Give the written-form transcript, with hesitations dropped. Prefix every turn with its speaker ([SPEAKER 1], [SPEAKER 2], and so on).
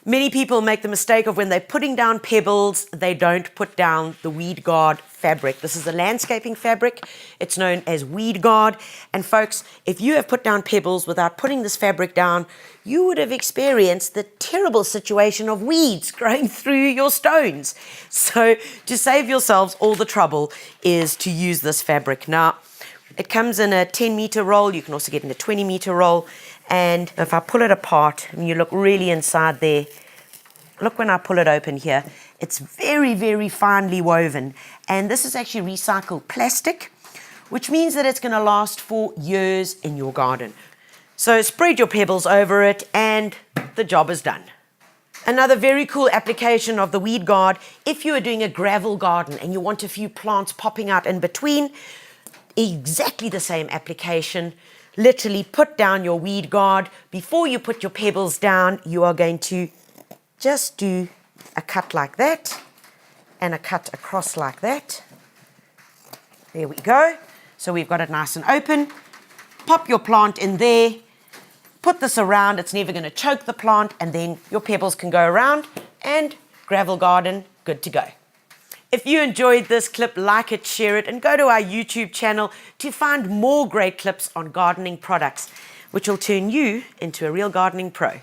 [SPEAKER 1] Many people make the mistake of when they're putting down pebbles, they don't put down the Weed Guard fabric. This is a landscaping fabric. It's known as Weed Guard. And folks, if you have put down pebbles without putting this fabric down, you would have experienced the terrible situation of weeds growing through your stones. So to save yourselves all the trouble is to use this fabric. Now, it comes in a 10-meter roll. You can also get in a 20-meter roll. And if I pull it apart and you look really inside there, look when I pull it open here, it's very, very finely woven. And this is actually recycled plastic, which means that it's going to last for years in your garden. So spread your pebbles over it and the job is done. Another very cool application of the Weed Guard, if you are doing a gravel garden and you want a few plants popping out in between, exactly the same application. Literally put down your Weed Guard. Before you put your pebbles down, you are going to just do a cut like that and a cut across like that. There we go. So we've got it nice and open. Pop your plant in there. Put this around. It's never going to choke the plant, and then your pebbles can go around and gravel garden good to go. If you enjoyed this clip, like it, share it, and go to our YouTube channel to find more great clips on gardening products, which will turn you into a real gardening pro.